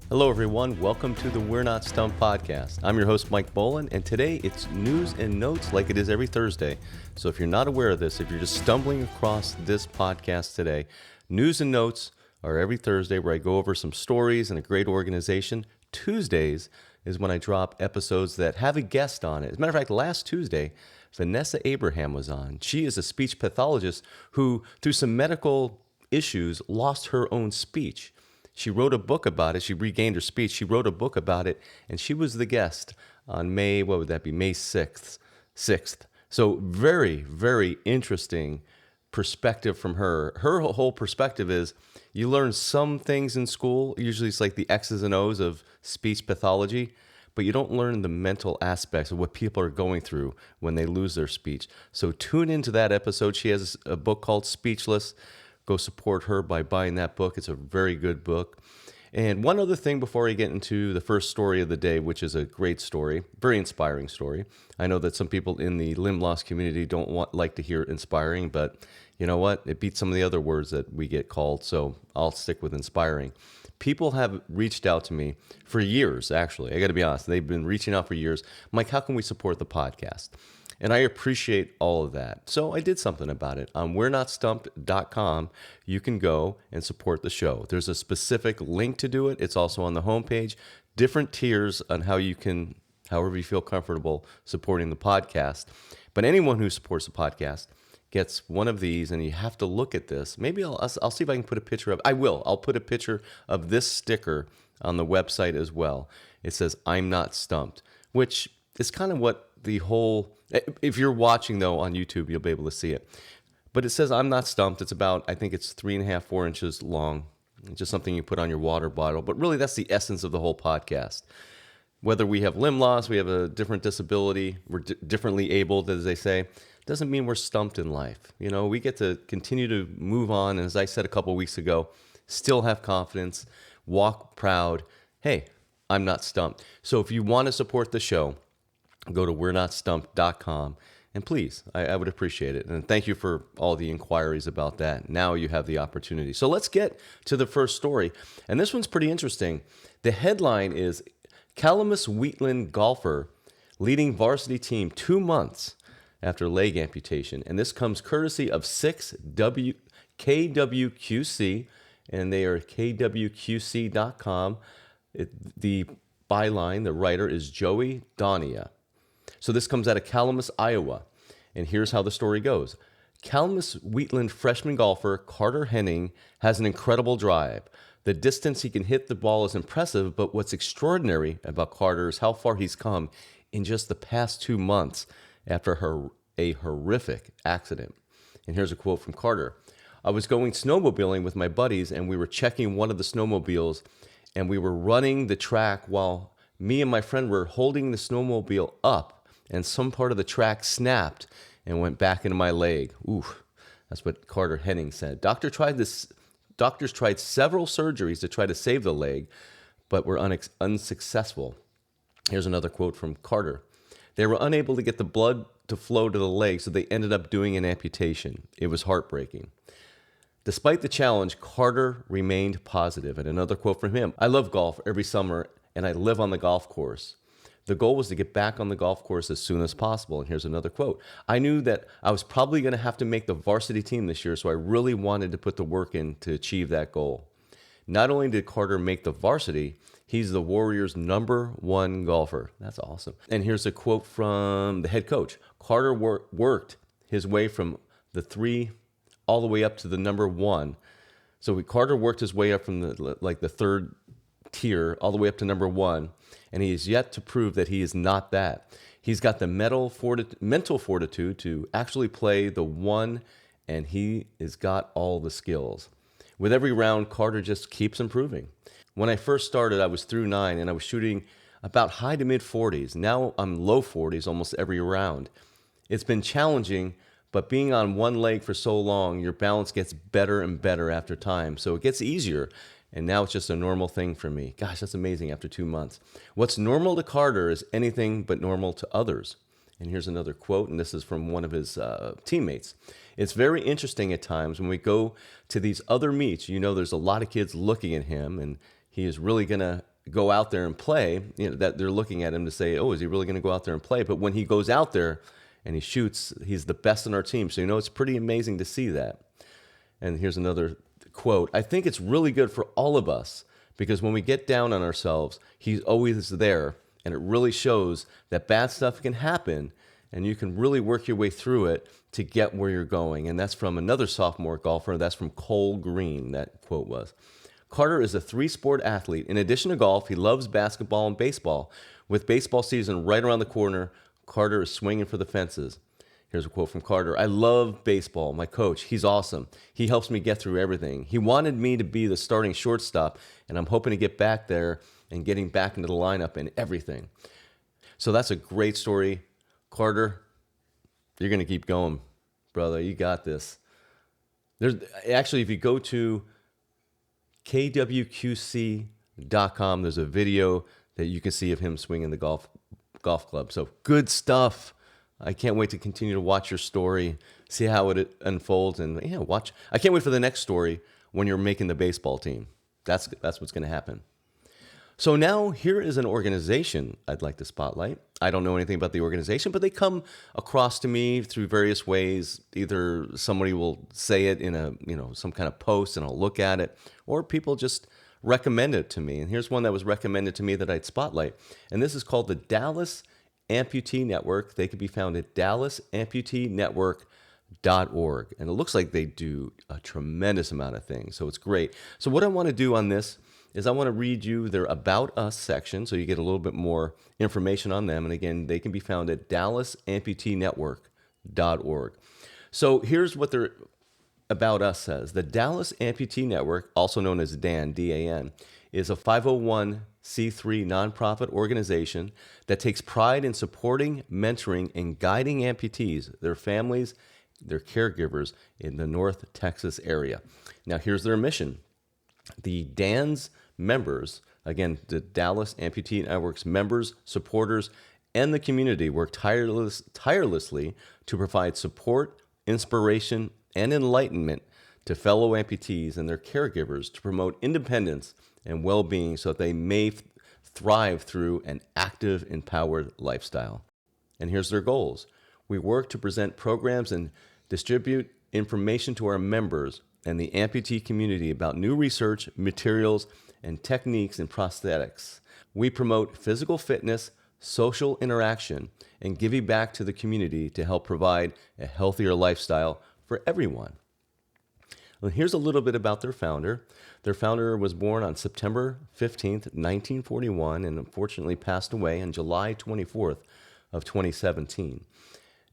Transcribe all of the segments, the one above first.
Hello, everyone. Welcome to the We're Not Stumped podcast. I'm your host, Mike Bolland, and today it's news and notes like it is every Thursday. So if you're not aware of this, if you're just stumbling across this podcast today, news and notes are every Thursday where I go over some stories and a great organization. Tuesdays is when I drop episodes that have a guest on it. As a matter of fact, last Tuesday, Vanessa Abraham was on. She is a speech pathologist who, through some medical issues, lost her own speech. She wrote a book about it. She regained her speech. She wrote a book about it, and she was the guest on May 6th. So very, very interesting perspective from her. Her whole perspective is you learn some things in school. Usually it's like the X's and O's of speech pathology, but you don't learn the mental aspects of what people are going through when they lose their speech. So tune into that episode. She has a book called Speechless. Go support her by buying that book. It's a very good book. And one other thing before I get into the first story of the day, which is a great story, very inspiring story. I know that some people in the limb loss community don't like to hear inspiring, but you know what? It beats some of the other words that we get called, so I'll stick with inspiring. People have reached out to me for years, actually. I got to be honest. They've been reaching out for years. Mike, how can we support the podcast? And I appreciate all of that. So I did something about it. On we'renotstumped.com, you can go and support the show. There's a specific link to do it. It's also on the homepage. Different tiers on how you can, however you feel comfortable, supporting the podcast. But anyone who supports the podcast gets one of these, and you have to look at this. Maybe I'll see if I can put a picture of. I will. I'll put a picture of this sticker on the website as well. It says, "I'm not stumped," which is kind of what the whole. If you're watching, though, on YouTube, you'll be able to see it. But it says, "I'm not stumped." It's about, I think it's 3.5, 4 inches long. It's just something you put on your water bottle. But really, that's the essence of the whole podcast. Whether we have limb loss, we have a different disability, we're differently abled, as they say, doesn't mean we're stumped in life. You know, we get to continue to move on. And as I said a couple of weeks ago, still have confidence, walk proud. Hey, I'm not stumped. So if you want to support the show, go to we'renotstumped.com, and please, I would appreciate it. And thank you for all the inquiries about that. Now you have the opportunity. So let's get to the first story. And this one's pretty interesting. The headline is, Calamus-Wheatland golfer leading varsity team 2 months after leg amputation. And this comes courtesy of KWQC, and they are kwqc.com. The byline, the writer, is Joey Donia. So this comes out of Calamus, Iowa. And here's how the story goes. Calamus-Wheatland freshman golfer Carter Henning has an incredible drive. The distance he can hit the ball is impressive, but what's extraordinary about Carter is how far he's come in just the past 2 months after a horrific accident. And here's a quote from Carter. "I was going snowmobiling with my buddies, and we were checking one of the snowmobiles, and we were running the track while me and my friend were holding the snowmobile up, and some part of the track snapped and went back into my leg." Ooh, that's what Carter Henning said. Doctors tried several surgeries to try to save the leg, but were unsuccessful. Here's another quote from Carter. "They were unable to get the blood to flow to the leg, so they ended up doing an amputation. It was heartbreaking." Despite the challenge, Carter remained positive. And another quote from him, "I love golf every summer, and I live on the golf course. The goal was to get back on the golf course as soon as possible." And here's another quote. "I knew that I was probably going to have to make the varsity team this year, so I really wanted to put the work in to achieve that goal." Not only did Carter make the varsity, he's the Warriors' #1 golfer. That's awesome. And here's a quote from the head coach. "Carter worked his way from the 3 all the way up to the #1. So Carter worked his way up from the third tier all the way up to #1, and he is yet to prove that he is not that. He's got the mental fortitude to actually play the 1, and he has got all the skills. With every round, Carter just keeps improving. When I first started, I was through 9, and I was shooting about high to mid 40s. Now I'm low 40s almost every round. It's been challenging, but being on one leg for so long, your balance gets better and better after time. So it gets easier. And now it's just a normal thing for me." Gosh, that's amazing after 2 months. "What's normal to Carter is anything but normal to others." And here's another quote, and this is from one of his teammates. "It's very interesting at times when we go to these other meets. You know, there's a lot of kids looking at him, and he is really going to go out there and play, that they're looking at him to say, oh, is he really going to go out there and play? But when he goes out there and he shoots, he's the best on our team. So, it's pretty amazing to see that. And here's another quote. I think it's really good for all of us because when we get down on ourselves, he's always there. And it really shows that bad stuff can happen and you can really work your way through it to get where you're going. And that's from another sophomore golfer. That's from Cole Green, that quote was. Carter is a 3-sport athlete. In addition to golf, he loves basketball and baseball. With baseball season right around the corner, Carter is swinging for the fences. Here's a quote from Carter. I love baseball. My coach, he's awesome. He helps me get through everything. He wanted me to be the starting shortstop, and I'm hoping to get back there and getting back into the lineup and everything. So that's a great story. Carter, you're going to keep going, brother. You got this. There's actually, if you go to kwqc.com, there's a video that you can see of him swinging the golf club. So good stuff. I can't wait to continue to watch your story, see how it unfolds, and watch. I can't wait for the next story when you're making the baseball team. That's what's going to happen. So now here is an organization I'd like to spotlight. I don't know anything about the organization, but they come across to me through various ways. Either somebody will say it in some kind of post and I'll look at it, or people just recommend it to me. And here's one that was recommended to me that I'd spotlight. And this is called the Dallas Amputee Network. They can be found at dallasAmputeeNetwork.org. And it looks like they do a tremendous amount of things. So it's great. So what I want to do on this is I want to read you their About Us section so you get a little bit more information on them. And again, they can be found at dallasAmputeeNetwork.org. So here's what their About Us says. The Dallas Amputee Network, also known as DAN, D-A-N, is a 501c3 nonprofit organization that takes pride in supporting, mentoring, and guiding amputees, their families, their caregivers in the North Texas area. Now, here's their mission. The DAN's members, again, the Dallas Amputee Network's members, supporters, and the community work tirelessly to provide support, inspiration, and enlightenment to fellow amputees and their caregivers to promote independence and well-being so that they may thrive through an active, empowered lifestyle. And here's their goals. We work to present programs and distribute information to our members and the amputee community about new research, materials, and techniques in prosthetics. We promote physical fitness, social interaction, and giving back to the community to help provide a healthier lifestyle for everyone. Well, here's a little bit about their founder. Their founder was born on September 15th, 1941, and unfortunately passed away on July 24th of 2017.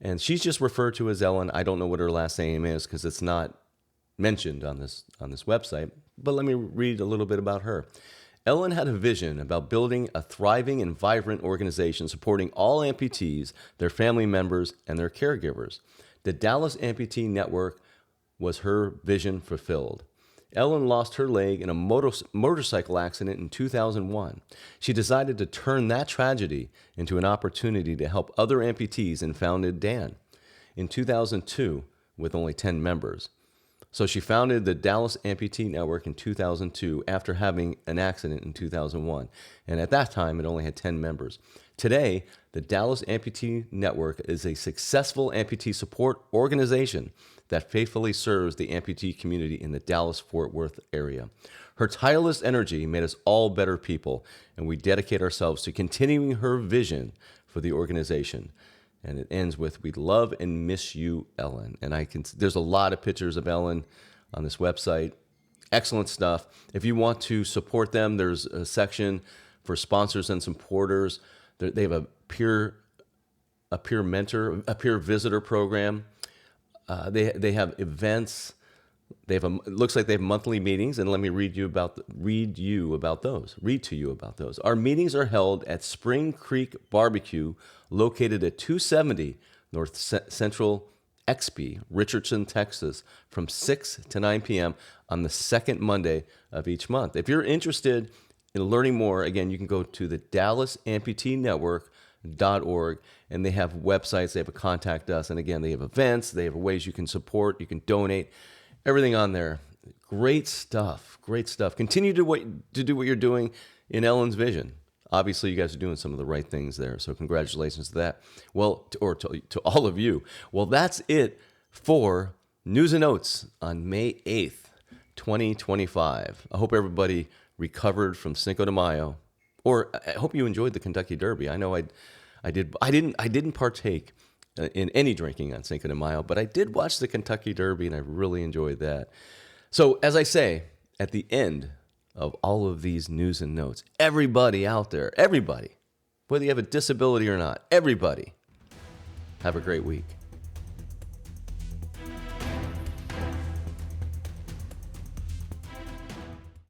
And she's just referred to as Ellen. I don't know what her last name is because it's not mentioned on this website, but let me read a little bit about her. Ellen had a vision about building a thriving and vibrant organization supporting all amputees, their family members, and their caregivers. The Dallas Amputee Network was her vision fulfilled. Ellen lost her leg in a motorcycle accident in 2001. She decided to turn that tragedy into an opportunity to help other amputees and founded DAN in 2002 with only 10 members. So she founded the Dallas Amputee Network in 2002 after having an accident in 2001. And at that time, it only had 10 members. Today, the Dallas Amputee Network is a successful amputee support organization that faithfully serves the amputee community in the Dallas-Fort Worth area. Her tireless energy made us all better people, and we dedicate ourselves to continuing her vision for the organization. And it ends with, we love and miss you, Ellen. And there's a lot of pictures of Ellen on this website. Excellent stuff. If you want to support them, there's a section for sponsors and supporters. They have a peer visitor program. They have events. It looks like they have monthly meetings, and let me read to you about those. Our meetings are held at Spring Creek Barbecue, located at 270 North Central XP, Richardson, Texas, from 6 to 9 p.m. on the second Monday of each month. If you're interested in learning more, again, you can go to the DallasAmputeeNetwork.org, and they have websites, they have a contact us, and again, they have events, they have ways you can support, you can donate, everything on there. Great stuff. Great stuff. Continue to do what you're doing in Ellen's vision. Obviously, you guys are doing some of the right things there. So congratulations to that. Well, to all of you. Well, that's it for News and Notes on May 8th, 2025. I hope everybody recovered from Cinco de Mayo, or I hope you enjoyed the Kentucky Derby. I know I did. I didn't partake in any drinking on Cinco de Mayo, but I did watch the Kentucky Derby, and I really enjoyed that. So, as I say, at the end of all of these news and notes, everybody out there, everybody, whether you have a disability or not, everybody, have a great week.